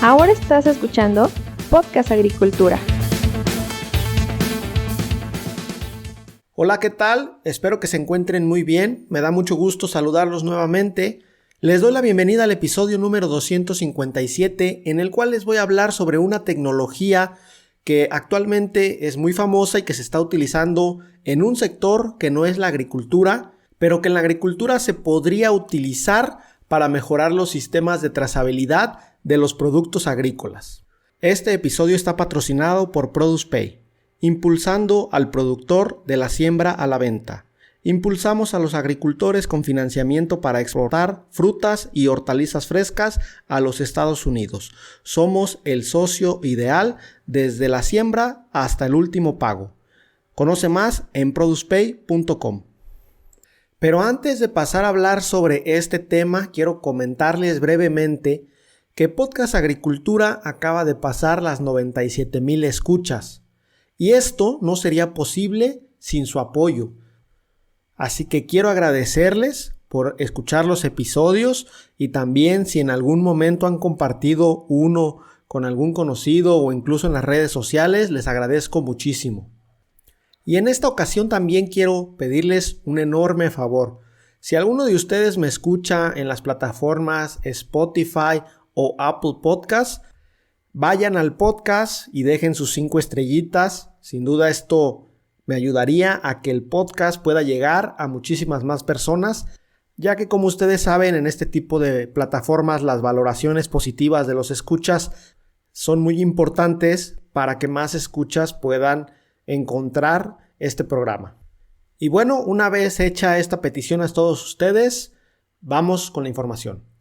Ahora estás escuchando Podcast Agricultura. Hola, ¿qué tal? Espero que se encuentren muy bien. Me da mucho gusto saludarlos nuevamente. Les doy la bienvenida al episodio número 257, en el cual les voy a hablar sobre una tecnología que actualmente es muy famosa y que se está utilizando en un sector que no es la agricultura, pero que en la agricultura se podría utilizar para mejorar los sistemas de trazabilidad de los productos agrícolas. Este episodio está patrocinado por ProducePay, impulsando al productor de la siembra a la venta. Impulsamos a los agricultores con financiamiento para exportar frutas y hortalizas frescas a los Estados Unidos. Somos el socio ideal desde la siembra hasta el último pago. Conoce más en producepay.com. Pero antes de pasar a hablar sobre este tema, quiero comentarles brevemente que Podcast Agricultura acaba de pasar las 97,000 escuchas. Y esto no sería posible sin su apoyo. Así que quiero agradecerles por escuchar los episodios y también si en algún momento han compartido uno con algún conocido o incluso en las redes sociales, les agradezco muchísimo. Y en esta ocasión también quiero pedirles un enorme favor. Si alguno de ustedes me escucha en las plataformas Spotify o Apple Podcast, vayan al podcast y dejen sus 5 estrellitas. Sin duda esto me ayudaría a que el podcast pueda llegar a muchísimas más personas, ya que como ustedes saben, en este tipo de plataformas las valoraciones positivas de los escuchas son muy importantes para que más escuchas puedan encontrar este programa. Y bueno, una vez hecha esta petición a todos ustedes, vamos con la información.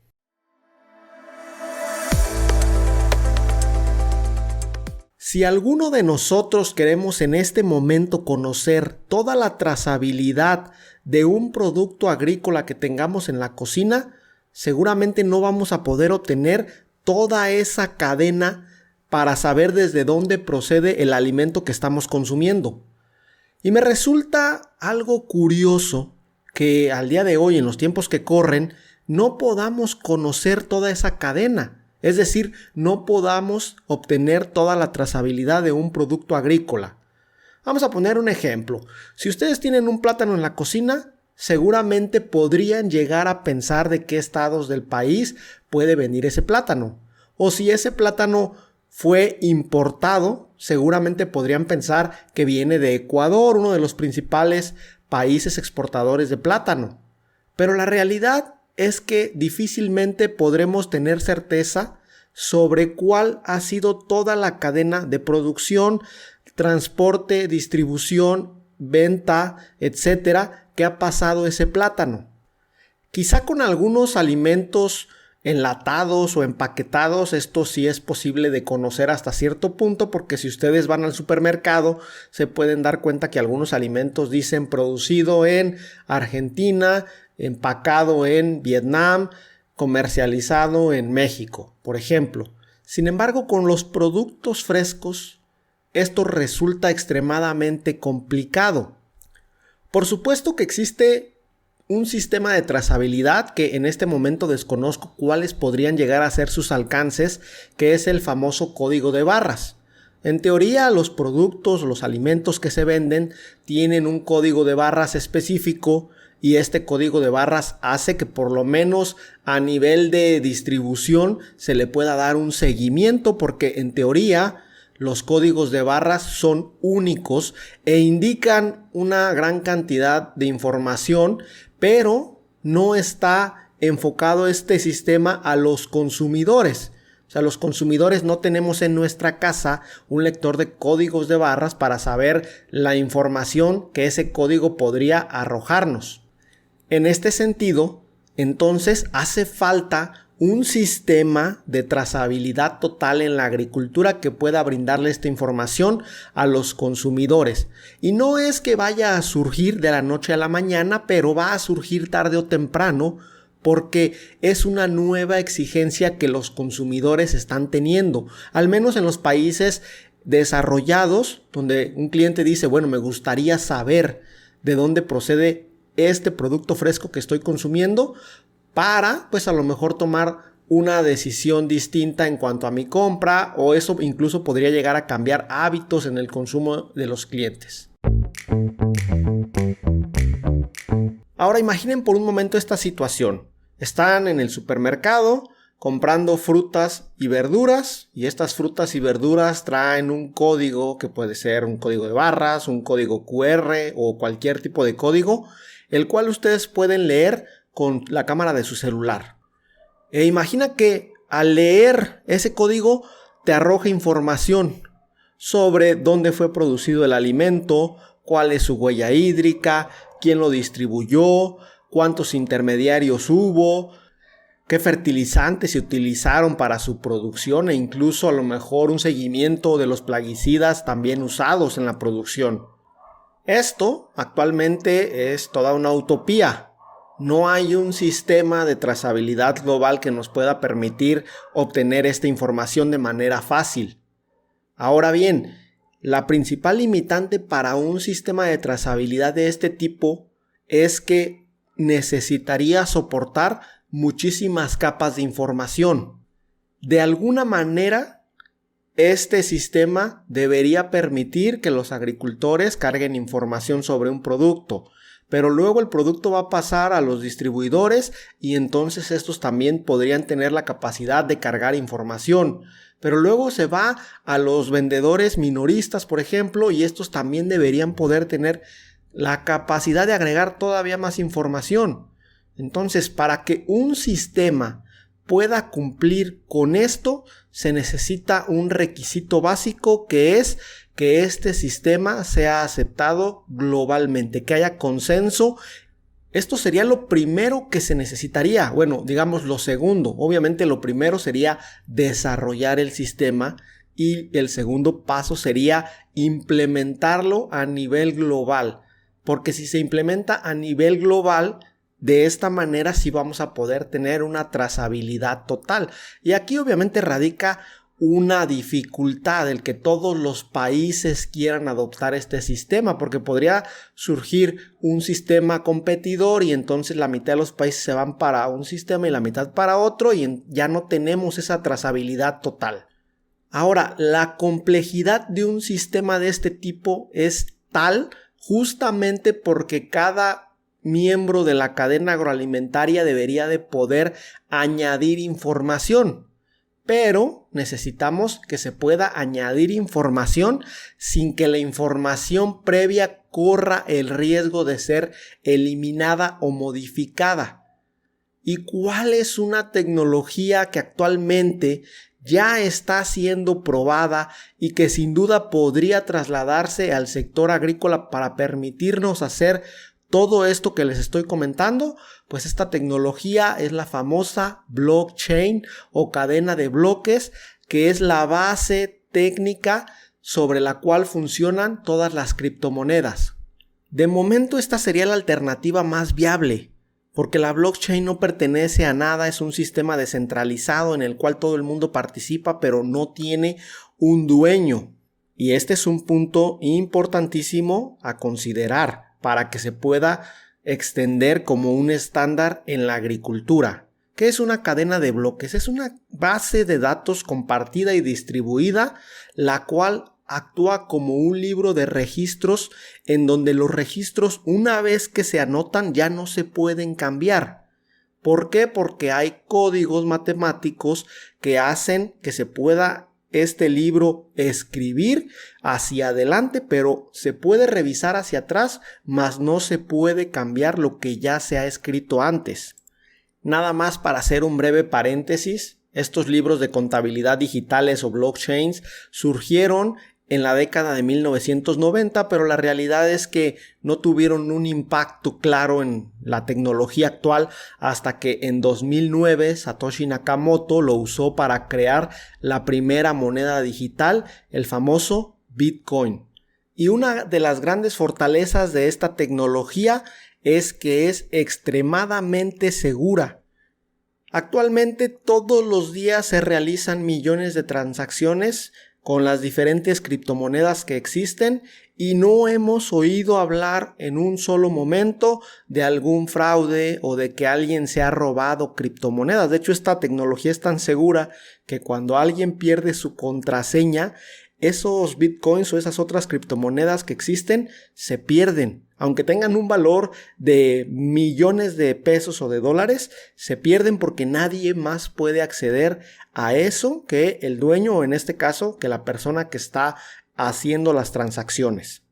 Si alguno de nosotros queremos en este momento conocer toda la trazabilidad de un producto agrícola que tengamos en la cocina, seguramente no vamos a poder obtener toda esa cadena para saber desde dónde procede el alimento que estamos consumiendo. Y me resulta algo curioso que al día de hoy, en los tiempos que corren, no podamos conocer toda esa cadena. Es decir, no podamos obtener toda la trazabilidad de un producto agrícola. Vamos a poner un ejemplo. Si ustedes tienen un plátano en la cocina, seguramente podrían llegar a pensar de qué estados del país puede venir ese plátano. O si ese plátano fue importado, seguramente podrían pensar que viene de Ecuador, uno de los principales países exportadores de plátano. Pero la realidad es que difícilmente podremos tener certeza sobre cuál ha sido toda la cadena de producción, transporte, distribución, venta, etcétera, que ha pasado ese plátano. Quizá con algunos alimentos enlatados o empaquetados, esto sí es posible de conocer hasta cierto punto, porque si ustedes van al supermercado se pueden dar cuenta que algunos alimentos dicen producido en Argentina, empacado en Vietnam, comercializado en México, por ejemplo. Sin embargo, con los productos frescos, esto resulta extremadamente complicado. Por supuesto que existe un sistema de trazabilidad que en este momento desconozco cuáles podrían llegar a ser sus alcances, que es el famoso código de barras. En teoría, los productos, los alimentos que se venden tienen un código de barras específico y este código de barras hace que por lo menos a nivel de distribución se le pueda dar un seguimiento, porque en teoría los códigos de barras son únicos e indican una gran cantidad de información, pero no está enfocado este sistema a los consumidores. O sea, los consumidores no tenemos en nuestra casa un lector de códigos de barras para saber la información que ese código podría arrojarnos. En este sentido, entonces hace falta un sistema de trazabilidad total en la agricultura que pueda brindarle esta información a los consumidores. Y no es que vaya a surgir de la noche a la mañana, pero va a surgir tarde o temprano, porque es una nueva exigencia que los consumidores están teniendo, al menos en los países desarrollados, donde un cliente dice, bueno, me gustaría saber de dónde procede este producto fresco que estoy consumiendo para, pues a lo mejor tomar una decisión distinta en cuanto a mi compra, o eso incluso podría llegar a cambiar hábitos en el consumo de los clientes. Ahora imaginen por un momento esta situación. Están en el supermercado comprando frutas y verduras, y estas frutas y verduras traen un código que puede ser un código de barras, un código QR o cualquier tipo de código, el cual ustedes pueden leer con la cámara de su celular. E imagina que al leer ese código te arroja información sobre dónde fue producido el alimento, cuál es su huella hídrica, quién lo distribuyó, cuántos intermediarios hubo, qué fertilizantes se utilizaron para su producción e incluso a lo mejor un seguimiento de los plaguicidas también usados en la producción. Esto actualmente es toda una utopía. No hay un sistema de trazabilidad global que nos pueda permitir obtener esta información de manera fácil. Ahora bien, la principal limitante para un sistema de trazabilidad de este tipo es que necesitaría soportar muchísimas capas de información. De alguna manera, este sistema debería permitir que los agricultores carguen información sobre un producto, pero luego el producto va a pasar a los distribuidores y entonces estos también podrían tener la capacidad de cargar información. Pero luego se va a los vendedores minoristas, por ejemplo, y estos también deberían poder tener la capacidad de agregar todavía más información. Entonces, para que un sistema pueda cumplir con esto, se necesita un requisito básico que es que este sistema sea aceptado globalmente, que haya consenso. Esto sería lo primero que se necesitaría. Bueno, digamos lo segundo. Obviamente lo primero sería desarrollar el sistema y el segundo paso sería implementarlo a nivel global. Porque si se implementa a nivel global, de esta manera sí vamos a poder tener una trazabilidad total. Y aquí obviamente radica una dificultad el que todos los países quieran adoptar este sistema, porque podría surgir un sistema competidor y entonces la mitad de los países se van para un sistema y la mitad para otro y ya no tenemos esa trazabilidad total. Ahora, la complejidad de un sistema de este tipo es tal justamente porque cada miembro de la cadena agroalimentaria debería de poder añadir información. Pero necesitamos que se pueda añadir información sin que la información previa corra el riesgo de ser eliminada o modificada. ¿Y cuál es una tecnología que actualmente ya está siendo probada y que sin duda podría trasladarse al sector agrícola para permitirnos hacer todo esto que les estoy comentando? Pues esta tecnología es la famosa blockchain o cadena de bloques, que es la base técnica sobre la cual funcionan todas las criptomonedas. De momento esta sería la alternativa más viable, porque la blockchain no pertenece a nada, es un sistema descentralizado en el cual todo el mundo participa, pero no tiene un dueño. Y este es un punto importantísimo a considerar para que se pueda extender como un estándar en la agricultura. ¿Qué es una cadena de bloques? Es una base de datos compartida y distribuida, la cual actúa como un libro de registros en donde los registros, una vez que se anotan, ya no se pueden cambiar. ¿Por qué? Porque hay códigos matemáticos que hacen que se pueda este libro escribir hacia adelante, pero se puede revisar hacia atrás, mas no se puede cambiar lo que ya se ha escrito antes. Nada más para hacer un breve paréntesis, estos libros de contabilidad digitales o blockchains surgieron en la década de 1990, pero la realidad es que no tuvieron un impacto claro en la tecnología actual hasta que en 2009 Satoshi Nakamoto lo usó para crear la primera moneda digital, el famoso Bitcoin. Y una de las grandes fortalezas de esta tecnología es que es extremadamente segura. Actualmente todos los días se realizan millones de transacciones con las diferentes criptomonedas que existen y no hemos oído hablar en un solo momento de algún fraude o de que alguien se ha robado criptomonedas. De hecho, esta tecnología es tan segura que cuando alguien pierde su contraseña, esos bitcoins o esas otras criptomonedas que existen se pierden. Aunque tengan un valor de millones de pesos o de dólares, se pierden porque nadie más puede acceder a eso que el dueño, o en este caso, que la persona que está haciendo las transacciones.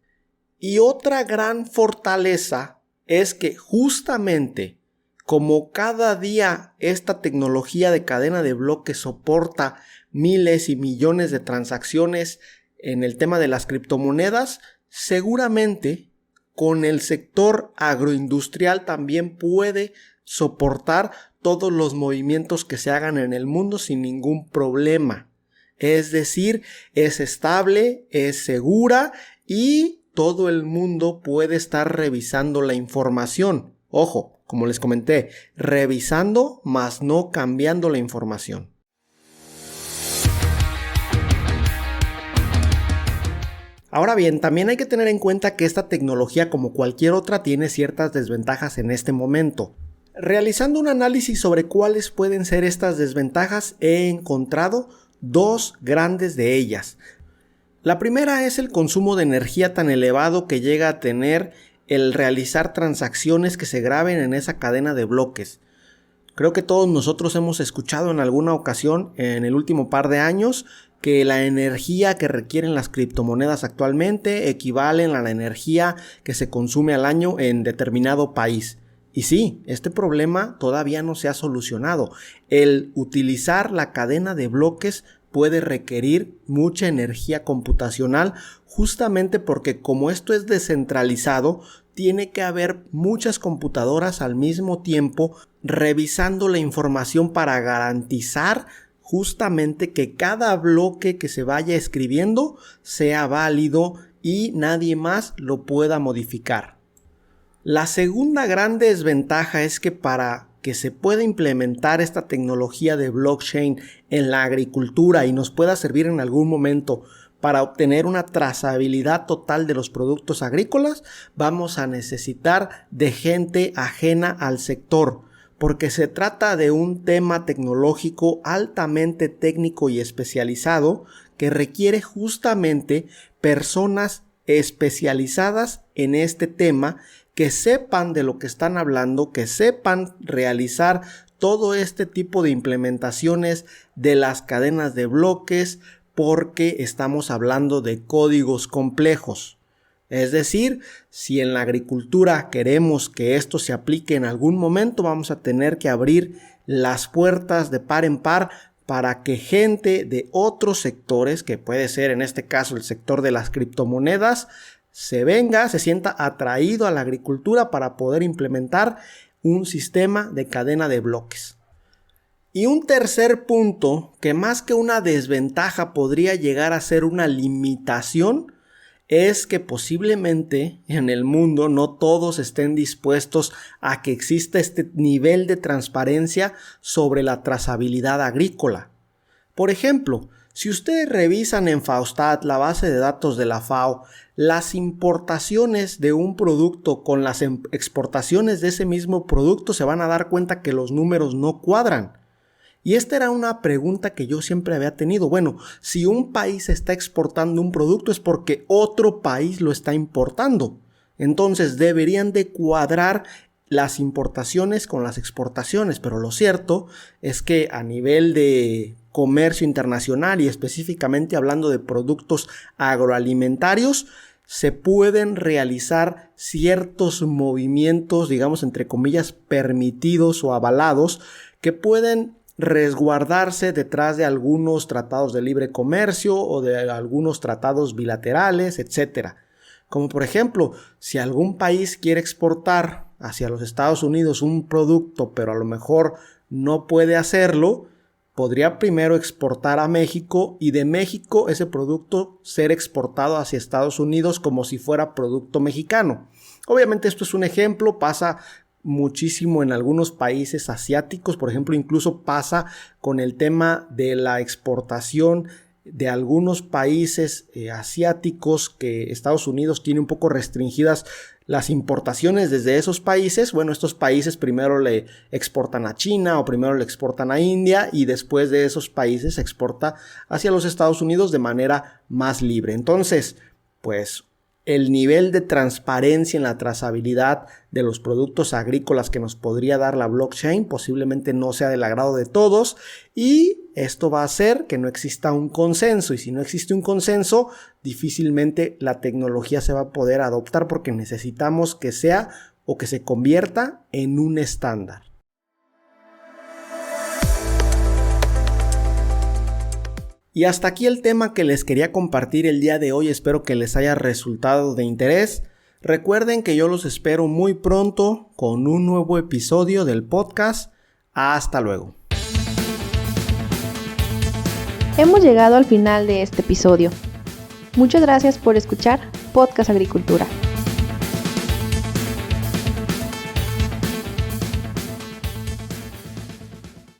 Y otra gran fortaleza es que justamente como cada día esta tecnología de cadena de bloques soporta miles y millones de transacciones en el tema de las criptomonedas, seguramente con el sector agroindustrial también puede soportar todos los movimientos que se hagan en el mundo sin ningún problema. Es decir, es estable, es segura y todo el mundo puede estar revisando la información. Ojo, como les comenté, revisando más no cambiando la información. Ahora bien, también hay que tener en cuenta que esta tecnología, como cualquier otra, tiene ciertas desventajas en este momento. Realizando un análisis sobre cuáles pueden ser estas desventajas, he encontrado dos grandes de ellas. La primera es el consumo de energía tan elevado que llega a tener el realizar transacciones que se graben en esa cadena de bloques. Creo que todos nosotros hemos escuchado en alguna ocasión en el último par de años que la energía que requieren las criptomonedas actualmente equivalen a la energía que se consume al año en determinado país. Y sí, este problema todavía no se ha solucionado. El utilizar la cadena de bloques puede requerir mucha energía computacional justamente porque como esto es descentralizado, tiene que haber muchas computadoras al mismo tiempo revisando la información para garantizar justamente que cada bloque que se vaya escribiendo sea válido y nadie más lo pueda modificar. La segunda gran desventaja es que para que se pueda implementar esta tecnología de blockchain en la agricultura y nos pueda servir en algún momento para obtener una trazabilidad total de los productos agrícolas, vamos a necesitar de gente ajena al sector, porque se trata de un tema tecnológico altamente técnico y especializado que requiere justamente personas especializadas en este tema que sepan de lo que están hablando, que sepan realizar todo este tipo de implementaciones de las cadenas de bloques, porque estamos hablando de códigos complejos. Es decir, si en la agricultura queremos que esto se aplique en algún momento, vamos a tener que abrir las puertas de par en par para que gente de otros sectores, que puede ser en este caso el sector de las criptomonedas, se sienta atraído a la agricultura para poder implementar un sistema de cadena de bloques. Y un tercer punto, que más que una desventaja podría llegar a ser una limitación, es que posiblemente en el mundo no todos estén dispuestos a que exista este nivel de transparencia sobre la trazabilidad agrícola. Por ejemplo, si ustedes revisan en FAOSTAT, la base de datos de la FAO, las importaciones de un producto con las exportaciones de ese mismo producto, se van a dar cuenta que los números no cuadran. Y esta era una pregunta que yo siempre había tenido. Bueno, si un país está exportando un producto es porque otro país lo está importando. Entonces deberían de cuadrar las importaciones con las exportaciones. Pero lo cierto es que a nivel de comercio internacional y específicamente hablando de productos agroalimentarios, se pueden realizar ciertos movimientos, digamos entre comillas, permitidos o avalados que pueden resguardarse detrás de algunos tratados de libre comercio o de algunos tratados bilaterales, etc. Como por ejemplo, si algún país quiere exportar hacia los Estados Unidos un producto, pero a lo mejor no puede hacerlo, podría primero exportar a México y de México ese producto ser exportado hacia Estados Unidos como si fuera producto mexicano. Obviamente esto es un ejemplo, pasa muchísimo en algunos países asiáticos, por ejemplo, incluso pasa con el tema de la exportación de algunos países asiáticos que Estados Unidos tiene un poco restringidas las importaciones desde esos países. Bueno, estos países primero le exportan a China o primero le exportan a India y después de esos países se exporta hacia los Estados Unidos de manera más libre. Entonces, pues el nivel de transparencia en la trazabilidad de los productos agrícolas que nos podría dar la blockchain posiblemente no sea del agrado de todos, y esto va a hacer que no exista un consenso, y si no existe un consenso, difícilmente la tecnología se va a poder adoptar porque necesitamos que sea o que se convierta en un estándar. Y hasta aquí el tema que les quería compartir el día de hoy. Espero que les haya resultado de interés. Recuerden que yo los espero muy pronto con un nuevo episodio del podcast. Hasta luego. Hemos llegado al final de este episodio. Muchas gracias por escuchar Podcast Agricultura.